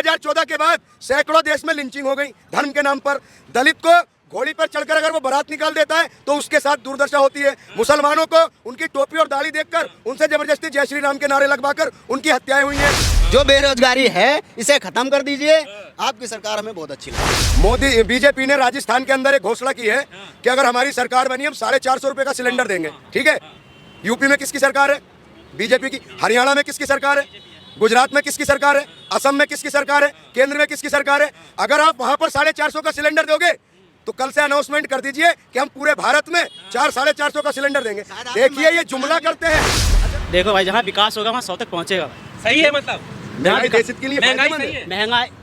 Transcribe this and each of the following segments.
2014 के बाद सैकड़ों देश में लिंचिंग हो गई धर्म के नाम पर। दलित को घोड़ी पर चढ़कर अगर वो बारात निकाल देता है तो उसके साथ दुर्दशा होती है। मुसलमानों को उनकी टोपी और दाढ़ी देखकर उनसे जबरदस्ती जय श्री राम के नारे लगवाकर उनकी हत्याएं हुई हैं। जो बेरोजगारी है इसे खत्म कर दीजिए, आपकी सरकार हमें बहुत अच्छी लगी। मोदी बीजेपी ने राजस्थान के अंदर एक घोषणा की है कि अगर हमारी सरकार बनी हम 450 रुपए का सिलेंडर देंगे, ठीक है। यूपी में किसकी सरकार है? बीजेपी की। हरियाणा में किसकी सरकार है? गुजरात में किसकी सरकार है? असम में किसकी सरकार है? केंद्र में किसकी सरकार है? अगर आप वहां पर 450 का सिलेंडर दोगे तो कल से अनाउंसमेंट कर दीजिए कि हम पूरे भारत में 400-450 का सिलेंडर देंगे। देखिए ये जुमला करते हैं। देखो भाई, जहाँ विकास होगा वहाँ 100 तक पहुँचेगा। सही है, मतलब महंगाई देश के लिए महंगाई है।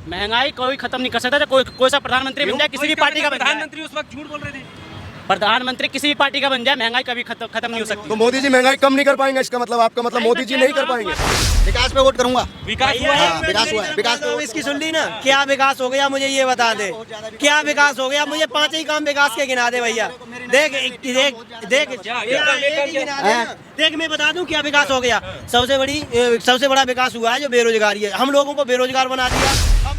महंगाई कोई खत्म नहीं कर सकता। कोई सा प्रधानमंत्री बन जाए, किसी भी पार्टी का बन जाए, प्रधानमंत्री उस वक्त झूठ बोल रहे थे। प्रधानमंत्री किसी भी पार्टी का बन जाए, महंगाई कभी खत्म नहीं हो सकती। तो मोदी जी महंगाई कम नहीं कर पाएंगे, इसका मतलब आपका मतलब मोदी जी नहीं कर पाएंगे। विकास पे वोट करूंगा। विकास हुआ है, विकास हुआ है, विकास तो इसकी सुन ली ना, क्या विकास हो गया मुझे ये बता दे। क्या विकास हो गया, मुझे 5 ही काम विकास के गिना दे भैया। देख देख मैं बता दूं क्या विकास हो गया। सबसे बड़ा विकास हुआ है जो बेरोजगारी है। हम लोगों को बेरोजगार बना दिया।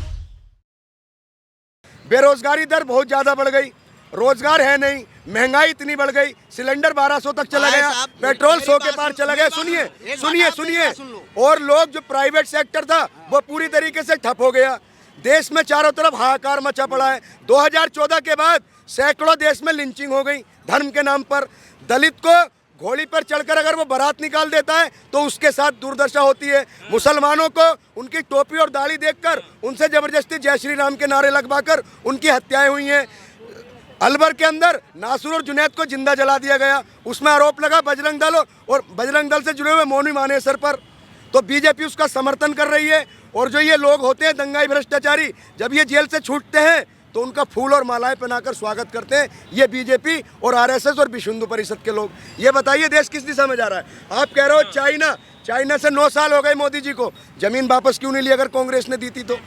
बेरोजगारी दर बहुत ज्यादा बढ़ गई, रोजगार है नहीं, महंगाई इतनी बढ़ गई, सिलेंडर 1200 तक चला गया, पेट्रोल 100 के पार चला गया। सुनिए और लोग जो प्राइवेट सेक्टर था वो पूरी तरीके से ठप हो गया। देश में चारों तरफ हाहाकार मचा पड़ा है। 2014 के बाद सैकड़ों देश में लिंचिंग हो गई धर्म के नाम पर। दलित को घोड़ी पर चढ़कर अगर वो बारात निकाल देता है तो उसके साथ दुर्दशा होती है। मुसलमानों को उनकी टोपी और दाढ़ी देखकर उनसे जबरदस्ती जय श्री राम के नारे लगवाकर उनकी हत्याएं हुई हैं। अलवर के अंदर नासुर और जुनैद को जिंदा जला दिया गया। उसमें आरोप लगा बजरंग दल और बजरंग दल से जुड़े हुए मौनी मानेसर पर। तो बीजेपी उसका समर्थन कर रही है। और जो ये लोग होते हैं दंगाई भ्रष्टाचारी, जब ये जेल से छूटते हैं तो उनका फूल और मालाएं पहनाकर स्वागत करते हैं ये बीजेपी और आरएसएस और विश्व हिंदू परिषद के लोग। ये बताइए देश किस दिशा में जा रहा है? आप कह रहे हो चाइना से 9 साल हो गए मोदी जी को, जमीन वापस क्यों नहीं ली अगर कांग्रेस ने दी थी तो?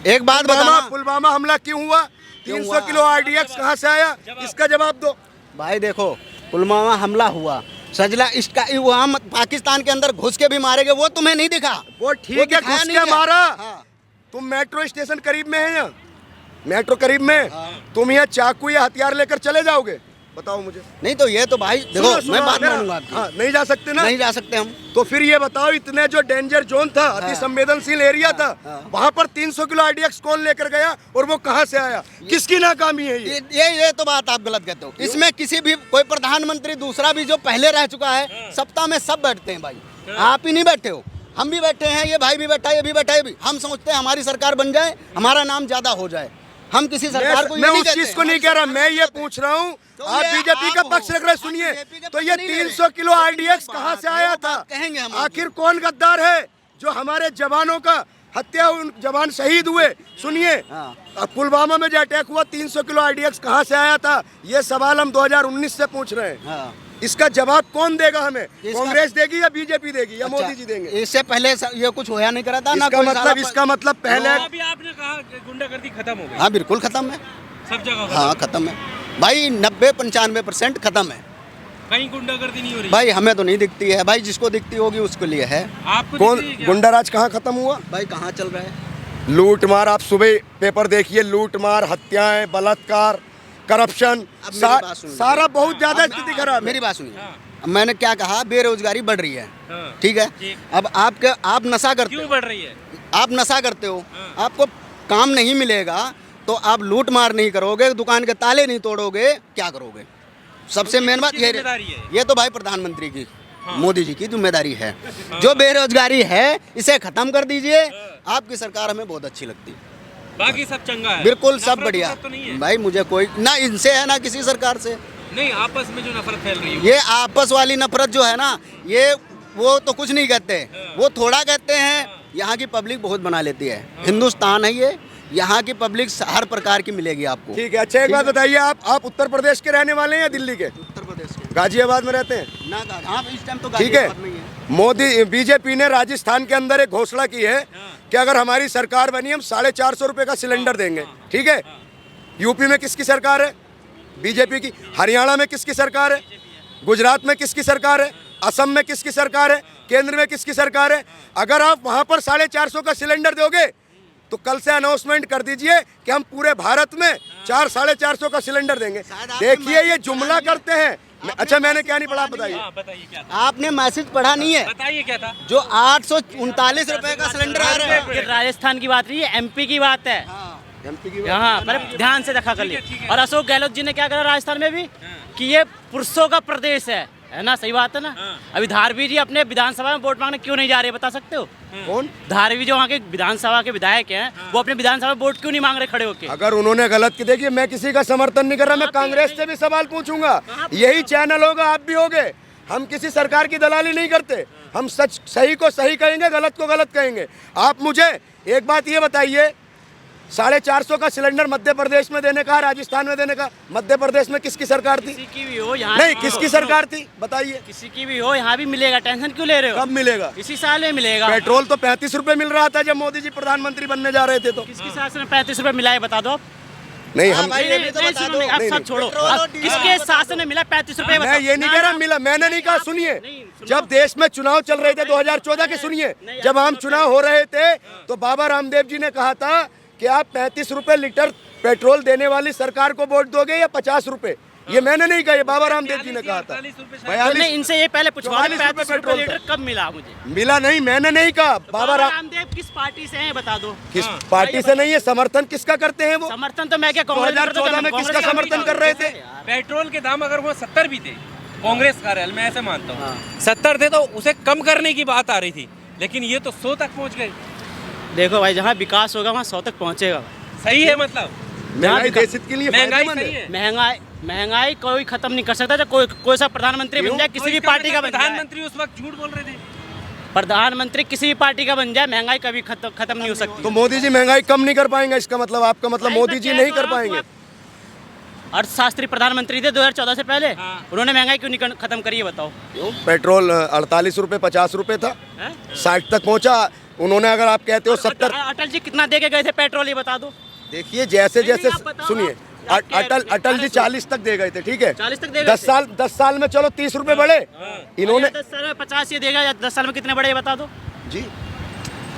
एक बात बताना, पुलवामा हमला क्यों हुआ? 300 किलो आरडीएक्स कहाँ से आया? इसका जवाब दो भाई। देखो, पुलवामा हमला हुआ, सजला इसका वहाँ पाकिस्तान के अंदर घुस के भी मारे गए, वो तुम्हें नहीं दिखा? वो ठीक है, घुस के मारा। तुम मेट्रो स्टेशन करीब में है, यहाँ मेट्रो करीब में, तुम यहाँ चाकू या हथियार लेकर चले जाओगे? बताओ मुझे। नहीं तो ये तो भाई देखो, मैं बात मानूंगा आपकी। हाँ, नहीं जा सकते ना? नहीं जा सकते हम। तो फिर ये बताओ, इतने जो डेंजर जोन था, अति संवेदनशील एरिया था, वहाँ पर 300 किलो आरडीएक्स कौन लेकर गया और वो कहाँ से आया? किसकी नाकामी है ये तो बात आप गलत कहते हो। इसमें किसी भी कोई प्रधानमंत्री दूसरा भी जो पहले रह चुका है, सत्ता में सब बैठते हैं भाई। आप ही नहीं बैठे हो, हम भी बैठे हैं, ये भाई भी बैठा है, ये भी बैठा है। हम सोचते हैं हमारी सरकार बन जाए, हमारा नाम ज्यादा हो जाए। हम किसी सरकार को मैं उस चीज को नहीं कह रहा, मैं ये पूछ रहा हूँ आप बीजेपी का पक्ष रख रहे। सुनिए, तो ये 300 किलो आरडीएक्स कहाँ से आया था? कहेंगे हम। आखिर कौन गद्दार है जो हमारे जवानों का हत्या, उन जवान शहीद हुए? सुनिए, पुलवामा में जो अटैक हुआ 300 किलो आरडीएक्स कहाँ से आया था? ये सवाल हम 2019 से पूछ रहे हैं। इसका जवाब कौन देगा हमें? कांग्रेस देगी या बीजेपी देगी या मोदी जी देंगे? इससे पहले ये कुछ होया नहीं करा था ना। इसका मतलब पहले अभी आपने कहा गुंडागर्दी खत्म हो गई। हाँ बिल्कुल खत्म है, सब जगह। हाँ खत्म है भाई, 90-95% खत्म है। कहीं गुंडागर्दी नहीं हो रही भाई। हमें तो नहीं दिखती है भाई, जिसको दिखती होगी उसके लिए है। आपको कौन गुंडाराज कहाँ खत्म हुआ भाई? कहाँ चल रहा है लूट मार? आप सुबह पेपर देखिए, लूट मार, हत्याएं, बलात्कार, करप्शन, सारा बहुत ज्यादा स्थिति खराब है। मेरी बात सुनिए, मैंने क्या कहा? बेरोजगारी बढ़ रही है, ठीक है। अब आप नशा करते क्यों हो? बढ़ रही है? आप नशा करते हो, आपको काम नहीं मिलेगा तो आप लूट मार नहीं करोगे, दुकान के ताले नहीं तोड़ोगे, क्या करोगे? सबसे मेन बात ये तो भाई प्रधानमंत्री की, मोदी जी की जिम्मेदारी है। जो बेरोजगारी है इसे खत्म कर दीजिए, आपकी सरकार हमें बहुत अच्छी लगती है। बाकी सब चंगा है, बिल्कुल सब बढ़िया तो नहीं है भाई। मुझे कोई ना इनसे है ना किसी सरकार से। नहीं, आपस में जो नफरत फैल रही है, ये आपस वाली नफरत जो है ना, ये वो तो कुछ नहीं कहते, वो थोड़ा कहते हैं। यहाँ की पब्लिक बहुत बना लेती है। हिंदुस्तान है ये, यहाँ की पब्लिक हर प्रकार की मिलेगी आपको। ठीक है। अच्छा एक बात बताइए, आप उत्तर प्रदेश के रहने वाले हैं या दिल्ली के? उत्तर प्रदेश के गाजियाबाद में रहते हैं ना? हाँ इस टाइम तो ठीक है। मोदी बीजेपी ने राजस्थान के अंदर एक घोषणा की है कि अगर हमारी सरकार बनी हम 450 रुपए का सिलेंडर देंगे, ठीक है। यूपी में किसकी सरकार है? बीजेपी की। हरियाणा में किसकी सरकार है? गुजरात में किसकी सरकार है? असम में किसकी सरकार है? केंद्र में किसकी सरकार है? अगर आप वहां पर 450 का सिलेंडर दोगे तो कल से अनाउंसमेंट कर दीजिए कि हम पूरे भारत में 400-450 का सिलेंडर देंगे। देखिए ये जुमला करते हैं। अच्छा मैंने क्या नहीं पढ़ा, बताइए। बताइए क्या था? आपने मैसेज पढ़ा नहीं है? बताइए क्या था? जो 839 रुपए का सिलेंडर आ रहा है, ये राजस्थान की बात नहीं है, एमपी की बात है। एमपी की यहाँ पर ध्यान से देखा कर लिए। और अशोक गहलोत जी ने क्या करा राजस्थान में भी कि ये पुरुषों का प्रदेश है ना? सही बात है ना? अभी धारवी जी अपने विधानसभा में वोट मांगने क्यों नहीं जा रहे, बता सकते हो? कौन? धारवी जो वहाँ के विधानसभा के विधायक हैं, वो अपने विधानसभा में वोट क्यों नहीं मांग रहे खड़े होके? अगर उन्होंने गलत की, देखिए मैं किसी का समर्थन नहीं कर रहा, मैं कांग्रेस से भी सवाल पूछूंगा। यही चैनल होगा, आप भी होगे। हम किसी सरकार की दलाली नहीं करते, हम सच सही को सही कहेंगे, गलत को गलत कहेंगे। आप मुझे एक बात ये बताइए, 450 का सिलेंडर मध्य प्रदेश में देने का, राजस्थान में देने का, मध्य प्रदेश में किसकी सरकार थी? किसी की भी हो यहाँ नहीं, किसकी सरकार थी बताइए? किसी की भी हो यहाँ भी मिलेगा, टेंशन क्यों ले रहे हो? कब मिलेगा? इसी साल में मिलेगा। पेट्रोल तो 35 रुपए मिल रहा था जब मोदी जी प्रधानमंत्री बनने जा रहे थे। तो किसकी शासन में 35 रुपए मिला है बता दो आप? नहीं, हम भाई, ये भी तो नहीं, बता सुनो, दो। आप नहीं, सब नहीं। छोड़ो। पेट्रोल अब और डीजल किसके बताओ। शासन में मिला 35 रुपए? मैं ये नहीं कह रहा मिला, मैंने नहीं कहा। सुनिए, नहीं, सुनो। जब देश में चुनाव चल रहे थे 2014 के, सुनिए, जब आम चुनाव हो रहे थे तो बाबा रामदेव जी ने कहा था कि आप 35 रुपए लीटर पेट्रोल देने वाली सरकार को वोट दोगे या 50 रुपए। ये मैंने नहीं कहा, ये बाबा रामदेव जी ने कहा था। 42 नहीं, इनसे ये पहले पूछवा 44 रुपए 35 रुपए पेट्रोल लीटर था। कब मिला मुझे? मिला नहीं, मैंने नहीं कहा। बाबा रामदेव किस पार्टी से हैं बता दो? किस पार्टी से नहीं है? समर्थन किसका करते हैं वो? समर्थन तो मैं क्या कांग्रेस 2014 में किसका समर्थन कर रहे थे? पेट्रोल के दाम अगर वो 70 भी थे कांग्रेस कार्यालय में, ऐसे मानता हूँ 70 थे, तो उसे कम करने की बात आ रही थी, लेकिन ये तो 100 तक पहुँच गए। देखो भाई, जहाँ विकास होगा वहाँ 100 तक पहुँचेगा। सही है, मतलब महंगाई देश के लिए महंगाई फायदेमंद सही है। है। महंगाई कोई खत्म नहीं कर सकता। कोई कोई सा प्रधानमंत्री बन जाए, किसी भी पार्टी का बन जाए, प्रधानमंत्री उस वक्त झूठ बोल रहे थे। प्रधानमंत्री किसी भी पार्टी का बन जाए, महंगाई कभी खत्म नहीं हो सकती। तो मोदी जी महंगाई कम नहीं कर पाएंगे, इसका मतलब आपका मतलब मोदी जी नहीं कर पाएंगे? अर्थशास्त्री प्रधानमंत्री थे 2014 से पहले, उन्होंने महंगाई क्यों नहीं खत्म करी है बताओ? पेट्रोल 48 रुपए 50 रुपए था, 60 तक पहुंचा। उन्होंने, अगर आप कहते हो 70, अटल जी कितना दे के गए थे पेट्रोल, ये बता दो। देखिए जैसे जैसे आप बताओ, सुनिए, आप क्या- अटल जी 40 तक दे गए थे, ठीक है? 40 तक दे गए 10 साल में चलो 30 रुपए बढ़े। इन्होंने 10 साल में 50 ये देगा, या 10 साल में कितने बढ़े ये बता दो। जी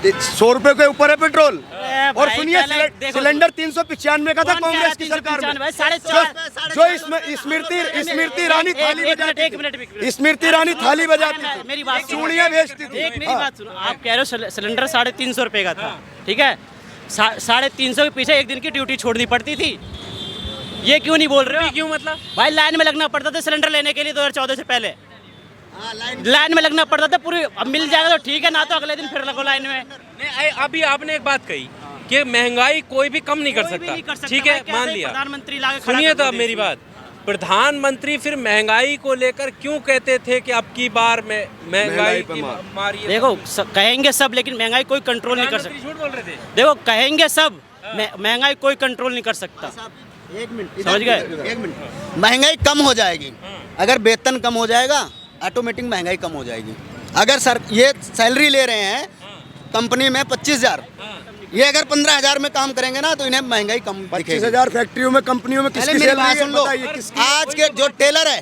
100 रुपए के ऊपर है पेट्रोल। अरे और भाई, सुनिए, पहले देखो, सिलेंडर 395 का था कौन कह रहा है कांग्रेस की सरकार 395? में। 4.5 जो इसमें स्मृति ईरानी थाली बजाती थी, स्मृति ईरानी थाली बजाती थी, मेरी बात सुनो। चूड़ियां बेचती थी। एक मेरी बात सुनो, आप कह रहे हो सिलेंडर 350 रुपए का था, ठीक है? 350 के पीछे एक दिन की ड्यूटी छोड़नी पड़ती थी, ये क्यों नहीं बोल रहे हो? क्यों मतलब? भाई लाइन में लगना पड़ता था सिलेंडर लेने के लिए 2014 से पहले, लाइन में लगना पड़ता था पूरी। अब मिल जाएगा तो ठीक है, ना तो अगले दिन फिर लगो लाइन में। नहीं, अभी आपने एक बात कही कि महंगाई कोई भी कम नहीं कर कोई भी नहीं कर सकता, सकता। ठीक है, भाई, कैसे मान लिया। प्रधानमंत्री लाके खड़ा सुनिए कर तो दो अब मेरी देश बात, प्रधानमंत्री फिर महंगाई को लेकर क्यों कहते थे कि अब की बार में महंगाई की मारी है? देखो कहेंगे सब, लेकिन महंगाई कोई कंट्रोल नहीं कर सकता। प्रधानमंत्री झूठ बोल रहे थे। देखो कहेंगे सब, महंगाई कोई कंट्रोल नहीं कर सकता। एक मिनट, समझ गए? एक मिनट। महंगाई कम हो जाएगी अगर वेतन कम हो जाएगा, ऑटोमेटिक महंगाई कम हो जाएगी। अगर सर ये सैलरी ले रहे हैं कंपनी में 25,000, ये अगर 15,000 में काम करेंगे ना तो इन्हें महंगाई कम दिखेगी। 25,000 फैक्ट्रियों में, कंपनियों में किसकी मेरी सैलरी बात है? सुन लो। बताइए किसकी? आज के जो टेलर है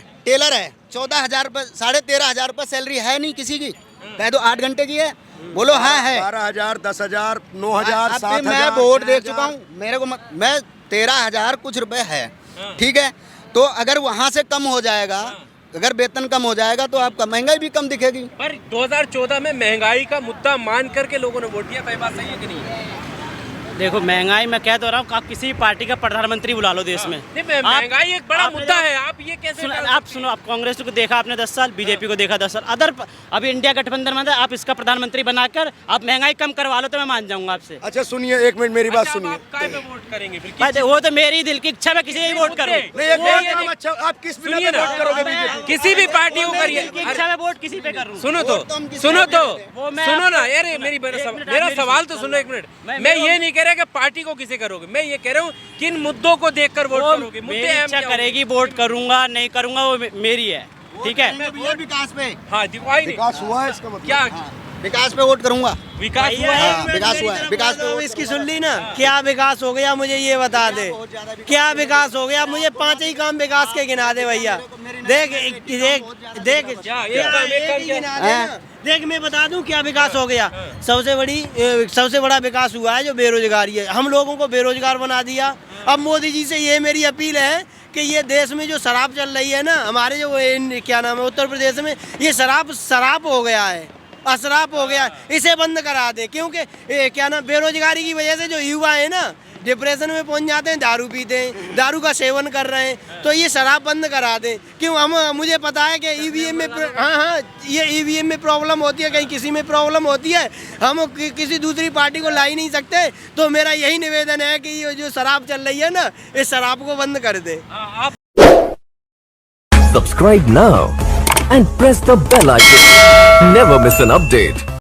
14,000 रुपये, 13,500 रुपये सैलरी है नहीं किसी की। कह दो 8 घंटे की है, बोलो हाँ है। 12,000, 10,000, 9,000, अब 7,000। मैं वोट दे चुका हूँ, मेरे को मैं 13,000 कुछ रुपए है, ठीक है? तो अगर वहाँ से कम हो जाएगा, अगर वेतन कम हो जाएगा तो आपका महंगाई भी कम दिखेगी। पर 2014 में महंगाई का मुद्दा मान करके लोगों ने वोट दिया था, ये बात सही है कि नहीं? देखो महंगाई, मैं कह तो रहा हूँ, आप किसी भी पार्टी का प्रधानमंत्री बुला लो देश में। नहीं, महंगाई एक बड़ा मुद्दा है, आप ये कैसे आप सुनो, आप कांग्रेस को देखा आपने 10 साल, बीजेपी को देखा 10 साल, अदर अभी इंडिया गठबंधन में आप इसका प्रधानमंत्री बनाकर आप महंगाई कम करवा लो तो मैं मान जाऊंगा आपसे। अच्छा सुनिए, एक मिनट मेरी बात सुनिए। काय पे वोट करेंगे फिर? भाई वो तो मेरी दिल की इच्छा, मैं किसी भी वोट करूँ। नहीं, एक बात काम अच्छा, आप किस बिना सुनिए पे ना, वोट करोगे बीजेपी? किसी भी पार्टी को करिए। इच्छा में वोट किसी पे करूँ। सुनो तो वोट तो हम किसी सुनो को तो नहीं देते। वो मैं सुनो ना आपको- यार, एक मिनट, मेरा मेरी सवाल सुनो। तो सुनो एक मिनट। मैं मैं ये नहीं कह रहा कि पार्टी को किसे करोगे, मैं ये कह रहा हूँ किन मुद्दों को देखकर वोट वो करोगे। मुद्दे मेरी अहम इच्छा क्या होंगे? करेगी, वोट करूंगा नहीं करूंगा वो मेरी है, ठीक है? वोट विकास पे, हाँ दिखाई नहीं विकास हुआ है इसका मतलब? क्या विकास पे वोट करूंगा। विकास हुआ भैया, है? हाँ, विकास हुआ है, विकास पे वोट इसकी सुन ली ना, क्या विकास हो गया मुझे ये बता दे, क्या विकास हो गया? मुझे 5 ही काम विकास के गिना दे भैया। देख देख देख, क्या एक काम एक ही क्या? गिना दे ना। देख मैं बता दूं क्या विकास हो गया। सबसे बड़ा विकास हुआ है जो बेरोजगारी है, हम लोगों को बेरोजगार बना दिया। अब मोदी जी से ये मेरी अपील है कि ये देश में जो शराब चल रही है ना, हमारे जो क्या नाम है उत्तर प्रदेश में, ये शराब हो गया है, अशराब हो गया, इसे बंद करा दे। क्योंकि क्या नाम बेरोजगारी की वजह से जो युवा है ना डिप्रेशन में पहुंच जाते हैं, दारू पीते हैं, दारू का सेवन कर रहे हैं। तो ये शराब बंद करा दें। क्यों मुझे पता है कि ईवीएम में ये ईवीएम में प्रॉब्लम होती है, कहीं किसी में प्रॉब्लम होती है, हम किसी दूसरी पार्टी को ला ही नहीं सकते। तो मेरा यही निवेदन है कि ये जो शराब चल रही है ना, इस शराब को बंद कर दे। Subscribe now and press the bell icon. Never miss an update.